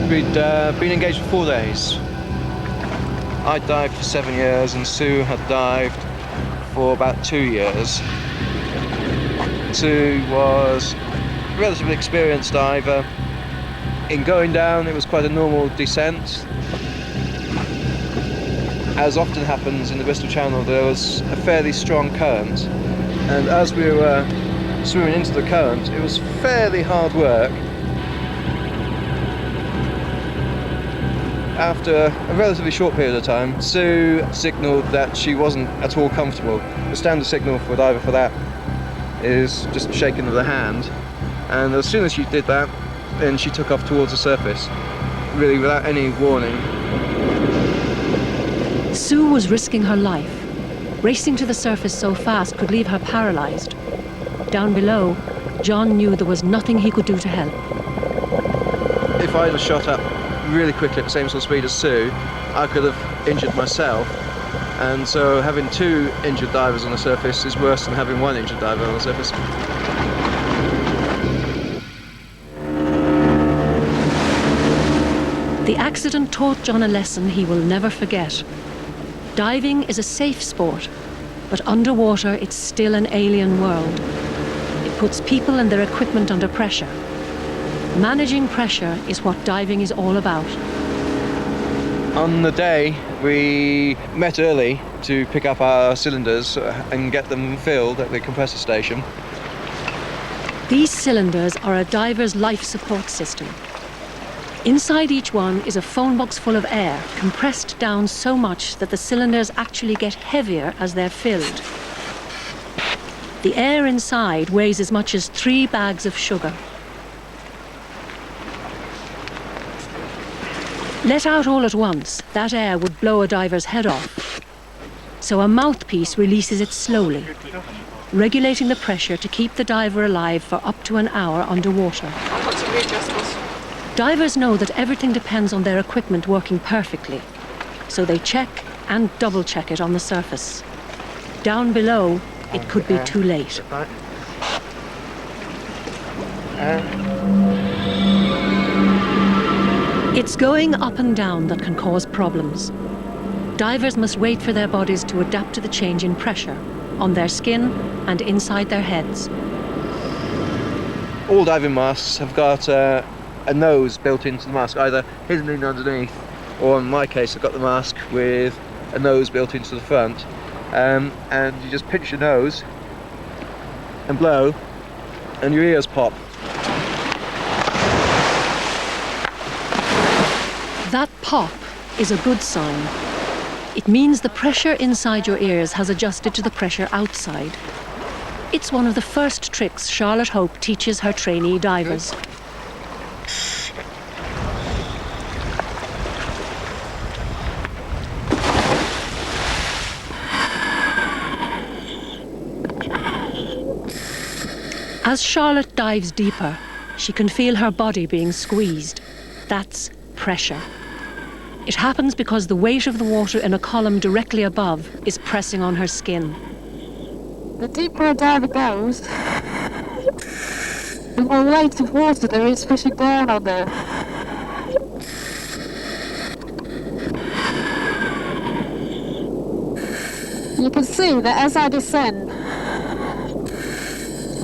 We'd been engaged for 4 days. I dived for 7 years and Sue had dived for about 2 years. Sue was a relatively experienced diver. In going down, it was quite a normal descent. As often happens in the Bristol Channel, there was a fairly strong current, and as we were swimming into the current, it was fairly hard work. After a relatively short period of time, Sue signalled that she wasn't at all comfortable. The standard signal for a diver for that is just shaking of the hand, and as soon as she did that, then she took off towards the surface, really without any warning. Sue was risking her life. Racing to the surface so fast could leave her paralysed. Down below, John knew there was nothing he could do to help. If I'd have shot up really quickly at the same sort of speed as Sue, I could have injured myself, and so having 2 injured divers on the surface is worse than having 1 injured diver on the surface. The accident taught John a lesson he will never forget. Diving is a safe sport, but underwater it's still an alien world. It puts people and their equipment under pressure. Managing pressure is what diving is all about. On the day, we met early to pick up our cylinders and get them filled at the compressor station. These cylinders are a diver's life support system. Inside each one is a phone box full of air, compressed down so much that the cylinders actually get heavier as they're filled. The air inside weighs as much as 3 bags of sugar. Let out all at once, that air would blow a diver's head off. So a mouthpiece releases it slowly, regulating the pressure to keep the diver alive for up to an hour underwater. Divers know that everything depends on their equipment working perfectly, so they check and double-check it on the surface. Down below, it could be too late. It's going up and down that can cause problems. Divers must wait for their bodies to adapt to the change in pressure on their skin and inside their heads. All diving masks have got a nose built into the mask, either hidden in underneath, or in my case I've got the mask with a nose built into the front. And you just pinch your nose and blow, and your ears pop. That pop is a good sign. It means the pressure inside your ears has adjusted to the pressure outside. It's one of the first tricks Charlotte Hope teaches her trainee divers. As Charlotte dives deeper, she can feel her body being squeezed. That's pressure. It happens because the weight of the water in a column directly above is pressing on her skin. The deeper a diver goes, the more weight of water there is pushing down on there. You can see that as I descend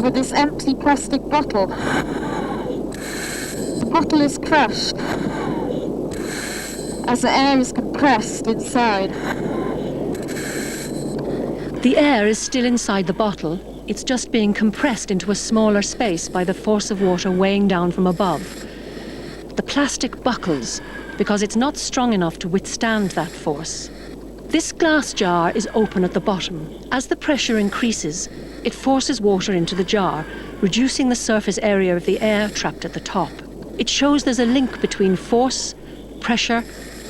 with this empty plastic bottle, the bottle is crushed as the air is compressed inside. The air is still inside the bottle. It's just being compressed into a smaller space by the force of water weighing down from above. The plastic buckles because it's not strong enough to withstand that force. This glass jar is open at the bottom. As the pressure increases, it forces water into the jar, reducing the surface area of the air trapped at the top. It shows there's a link between force, pressure,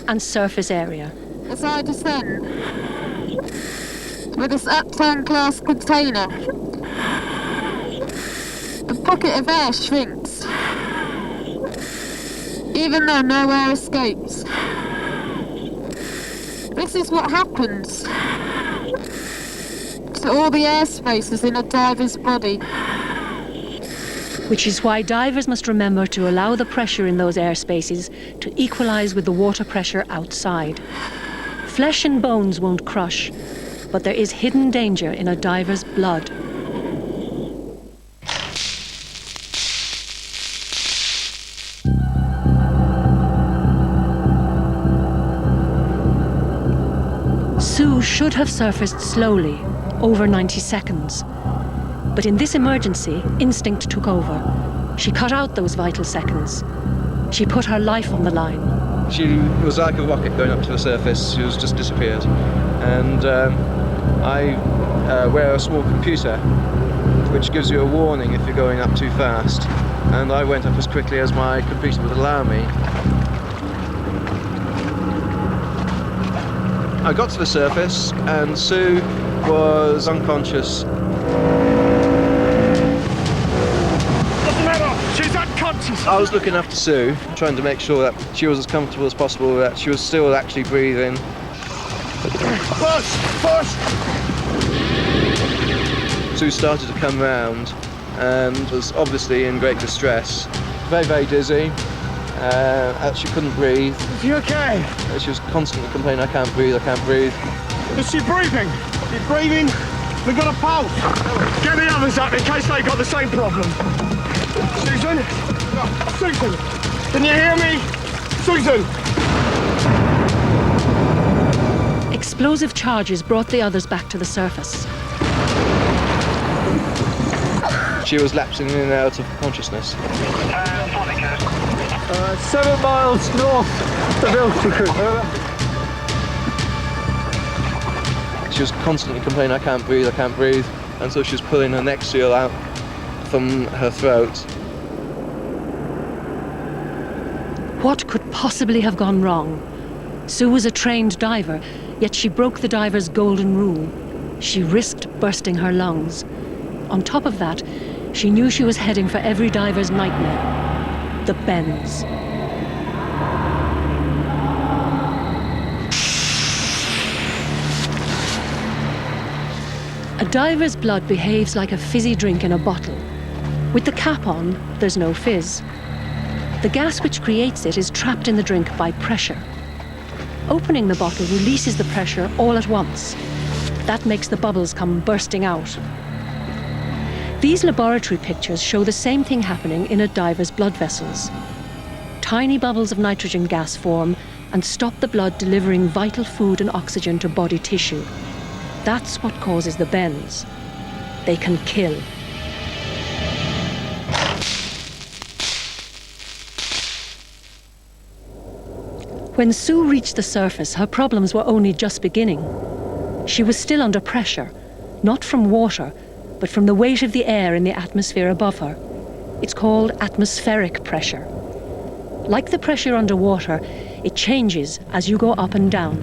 and surface area. As I descend with this upturned glass container, the pocket of air shrinks, even though no air escapes. This is what happens to all the air spaces in a diver's body. Which is why divers must remember to allow the pressure in those air spaces to equalize with the water pressure outside. Flesh and bones won't crush, but there is hidden danger in a diver's blood. Sue should have surfaced slowly, over 90 seconds. But in this emergency, instinct took over. She cut out those vital seconds. She put her life on the line. She was like a rocket going up to the surface. She was just disappeared. And I wear a small computer which gives you a warning if you're going up too fast. And I went up as quickly as my computer would allow me. I got to the surface and Sue was unconscious. She's unconscious. I was looking after Sue, trying to make sure that she was as comfortable as possible, that she was still actually breathing. Push! Push! Sue started to come round and was obviously in great distress. Very, very dizzy. She couldn't breathe. Is she okay? She was constantly complaining, I can't breathe, I can't breathe. Is she breathing? She's breathing. We've got a pulse. Get the others up in case they got the same problem. Susan? Susan! Can you hear me? Susan! Explosive charges brought the others back to the surface. She was lapsing in and out of consciousness. 7 miles north of altitude. She was constantly complaining, I can't breathe, I can't breathe. And so she was pulling her neck seal out from her throat. What could possibly have gone wrong? Sue was a trained diver, yet she broke the diver's golden rule. She risked bursting her lungs. On top of that, she knew she was heading for every diver's nightmare, the bends. A diver's blood behaves like a fizzy drink in a bottle. With the cap on, there's no fizz. The gas which creates it is trapped in the drink by pressure. Opening the bottle releases the pressure all at once. That makes the bubbles come bursting out. These laboratory pictures show the same thing happening in a diver's blood vessels. Tiny bubbles of nitrogen gas form and stop the blood delivering vital food and oxygen to body tissue. That's what causes the bends. They can kill. When Sue reached the surface, her problems were only just beginning. She was still under pressure, not from water, but from the weight of the air in the atmosphere above her. It's called atmospheric pressure. Like the pressure underwater, it changes as you go up and down.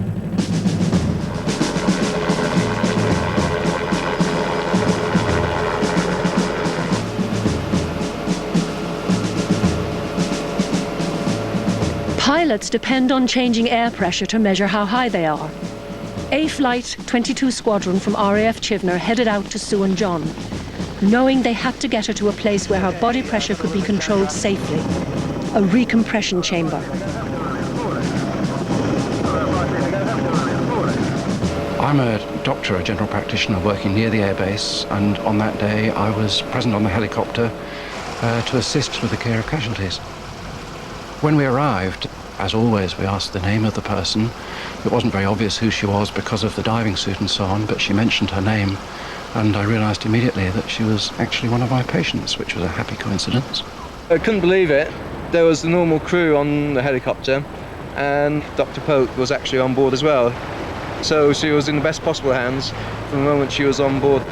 Pilots depend on changing air pressure to measure how high they are. A Flight 22 Squadron from RAF Chivner headed out to Sue and John, knowing they had to get her to a place where her body pressure could be controlled safely, a recompression chamber. I'm a doctor, a general practitioner working near the airbase, and on that day I was present on the helicopter to assist with the care of casualties. When we arrived, as always, we asked the name of the person. It wasn't very obvious who she was because of the diving suit and so on, but she mentioned her name, and I realized immediately that she was actually one of my patients, which was a happy coincidence. I couldn't believe it. There was the normal crew on the helicopter, and Dr. Polk was actually on board as well. So she was in the best possible hands from the moment she was on board.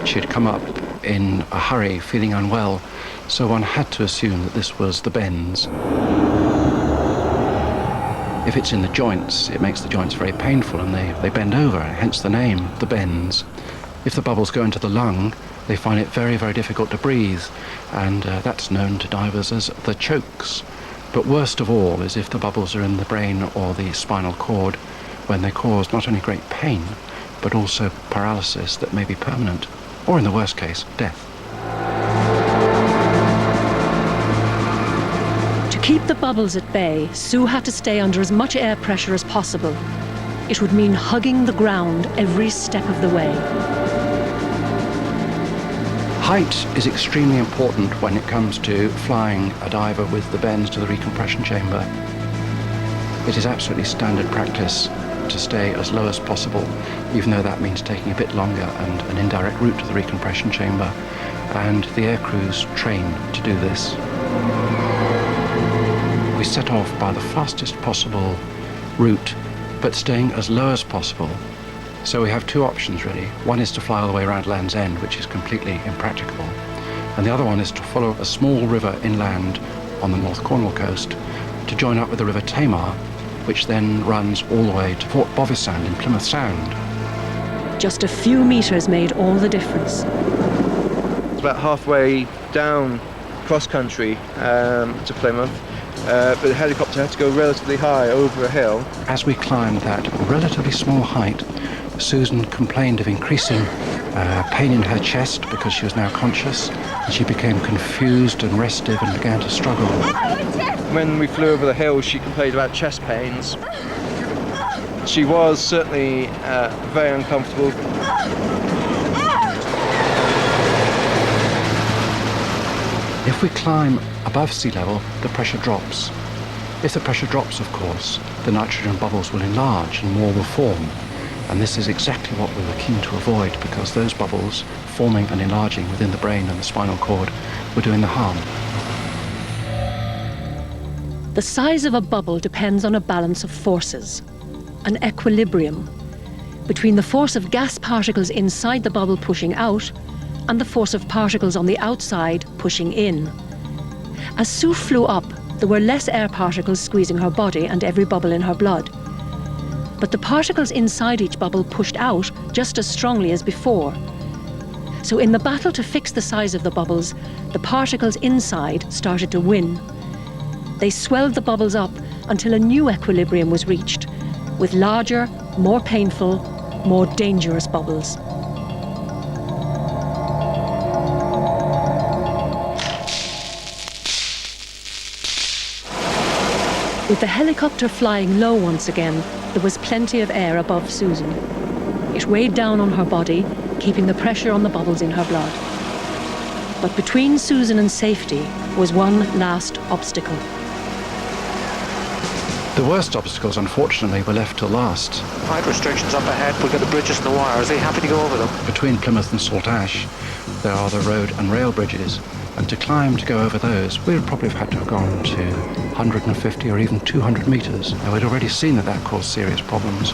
She'd come up in a hurry, feeling unwell, so one had to assume that this was the bends. If it's in the joints, it makes the joints very painful and they bend over, hence the name, the bends. If the bubbles go into the lung, they find it very, very difficult to breathe, and that's known to divers as the chokes. But worst of all is if the bubbles are in the brain or the spinal cord, when they cause not only great pain, but also paralysis that may be permanent, or in the worst case, death. To keep the bubbles at bay, Sue had to stay under as much air pressure as possible. It would mean hugging the ground every step of the way. Height is extremely important when it comes to flying a diver with the bends to the recompression chamber. It is absolutely standard practice to stay as low as possible, even though that means taking a bit longer and an indirect route to the recompression chamber, and the air crews train to do this. We set off by the fastest possible route, but staying as low as possible. So we have two options really. One is to fly all the way around Land's End, which is completely impracticable. And the other one is to follow a small river inland on the North Cornwall coast to join up with the River Tamar, which then runs all the way to Port Bovisand in Plymouth Sound. Just a few meters made all the difference. It's about halfway down cross country to Plymouth, but the helicopter had to go relatively high over a hill. As we climbed that relatively small height, Susan complained of increasing pain in her chest because she was now conscious, and she became confused and restive and began to struggle. When we flew over the hill, she complained about chest pains. She was certainly very uncomfortable. If we climb above sea level, the pressure drops. If the pressure drops, of course, the nitrogen bubbles will enlarge and more will form. And this is exactly what we were keen to avoid, because those bubbles forming and enlarging within the brain and the spinal cord were doing the harm. The size of a bubble depends on a balance of forces, an equilibrium, between the force of gas particles inside the bubble pushing out and the force of particles on the outside pushing in. As Sue flew up, there were less air particles squeezing her body and every bubble in her blood. But the particles inside each bubble pushed out just as strongly as before. So in the battle to fix the size of the bubbles, the particles inside started to win. They swelled the bubbles up until a new equilibrium was reached, with larger, more painful, more dangerous bubbles. With the helicopter flying low once again, there was plenty of air above Susan. It weighed down on her body, keeping the pressure on the bubbles in her blood. But between Susan and safety was one last obstacle. The worst obstacles, unfortunately, were left till last. Height restrictions up ahead, we've got the bridges and the wires. Are you happy to go over them? Between Plymouth and Salt Ash, there are the road and rail bridges, and to climb to go over those, we would probably have had to have gone to 150 or even 200 metres. Now, we'd already seen that caused serious problems.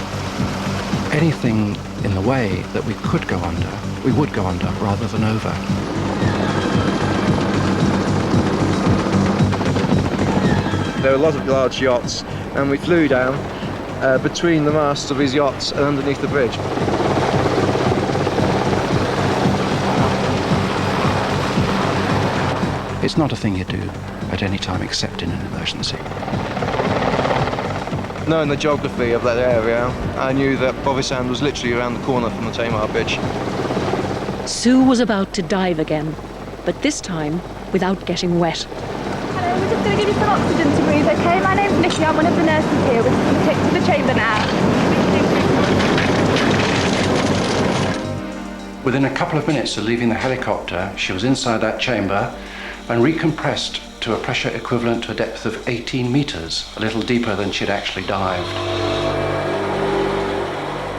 Anything in the way that we could go under, we would go under rather than over. There were a lot of large yachts, and we flew down between the masts of these yachts and underneath the bridge. It's not a thing you do at any time except in an emergency. Knowing the geography of that area, I knew that Bovisand was literally around the corner from the Tamar Bridge. Sue was about to dive again, but this time without getting wet. Hello, we're just going to give you some oxygen to breathe, okay? My name's Nikki, I'm one of the nurses here. We're just going to take to the chamber now. Within a couple of minutes of leaving the helicopter, she was inside that chamber and recompressed to a pressure equivalent to a depth of 18 metres, a little deeper than she'd actually dived.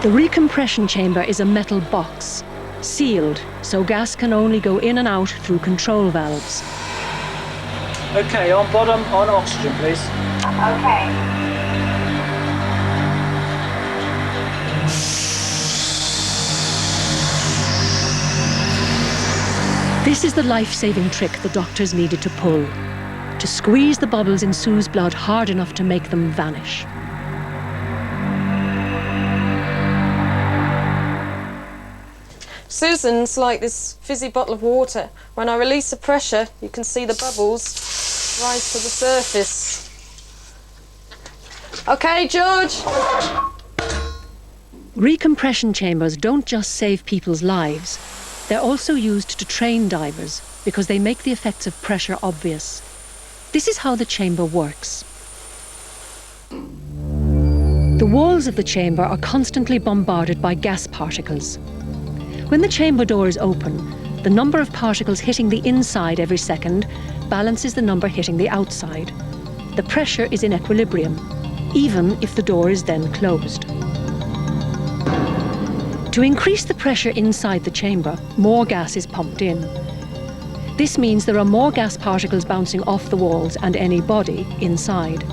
The recompression chamber is a metal box, sealed, so gas can only go in and out through control valves. Okay, on bottom, on oxygen, please. Okay. This is the life-saving trick the doctors needed to pull, to squeeze the bubbles in Sue's blood hard enough to make them vanish. Susan's like this fizzy bottle of water. When I release the pressure, you can see the bubbles rise to the surface. Okay, George? Recompression chambers don't just save people's lives, they're also used to train divers because they make the effects of pressure obvious. This is how the chamber works. The walls of the chamber are constantly bombarded by gas particles. When the chamber door is open, the number of particles hitting the inside every second balances the number hitting the outside. The pressure is in equilibrium, even if the door is then closed. To increase the pressure inside the chamber, more gas is pumped in. This means there are more gas particles bouncing off the walls and any body inside.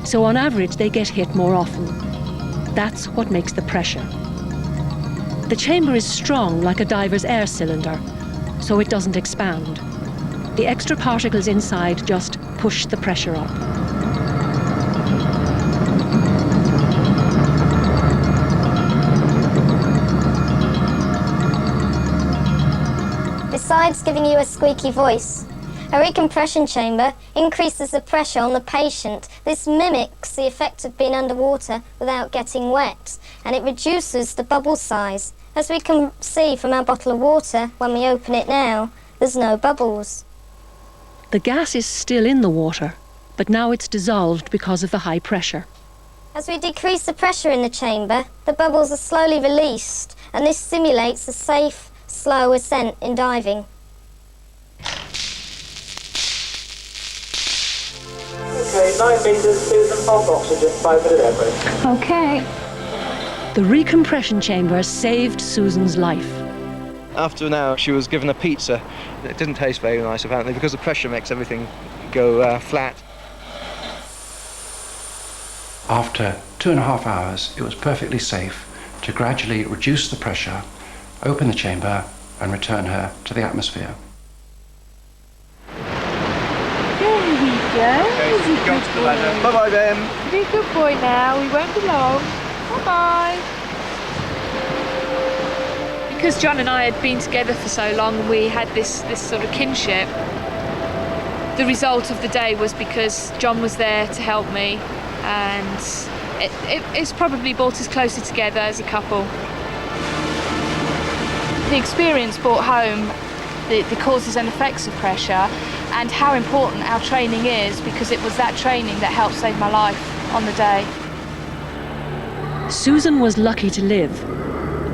So on average, they get hit more often. That's what makes the pressure. The chamber is strong like a diver's air cylinder, so it doesn't expand. The extra particles inside just push the pressure up. Besides giving you a squeaky voice, a recompression chamber increases the pressure on the patient. This mimics the effect of being underwater without getting wet, and it reduces the bubble size. As we can see from our bottle of water, when we open it now, there's no bubbles. The gas is still in the water, but now it's dissolved because of the high pressure. As we decrease the pressure in the chamber, the bubbles are slowly released, and this simulates a safe, slow ascent in diving. Okay, 9 metres, Susan, half oxygen, 5 minute air break. Okay. The recompression chamber saved Susan's life. After an hour, she was given a pizza. It didn't taste very nice, apparently, because the pressure makes everything go flat. After 2.5 hours, it was perfectly safe to gradually reduce the pressure, open the chamber, and return her to the atmosphere. There we go. He's a good boy. Bye-bye, Ben. Be a good boy now. We won't be long. Bye-bye. Because John and I had been together for so long and we had this sort of kinship, the result of the day was because John was there to help me, and it's probably brought us closer together as a couple. The experience brought home the causes and effects of pressure and how important our training is, because it was that training that helped save my life on the day. Susan was lucky to live.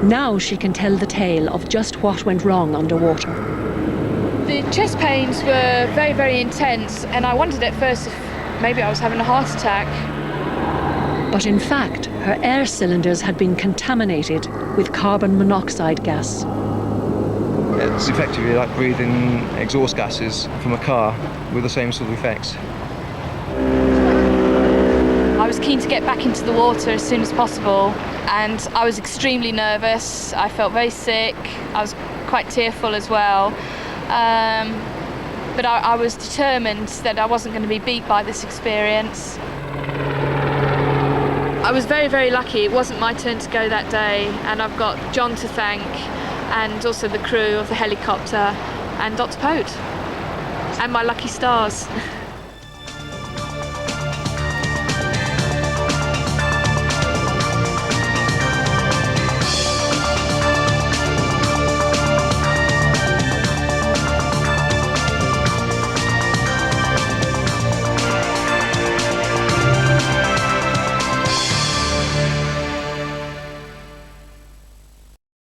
Now she can tell the tale of just what went wrong underwater. The chest pains were very, very intense, and I wondered at first if maybe I was having a heart attack. But in fact, her air cylinders had been contaminated with carbon monoxide gas. It's effectively like breathing exhaust gases from a car with the same sort of effects. I was keen to get back into the water as soon as possible, and I was extremely nervous. I felt very sick. I was quite tearful as well. But I was determined that I wasn't going to be beat by this experience. I was very, very lucky. It wasn't my turn to go that day, and I've got John to thank, and also the crew of the helicopter, and Dr. Pote, and my lucky stars.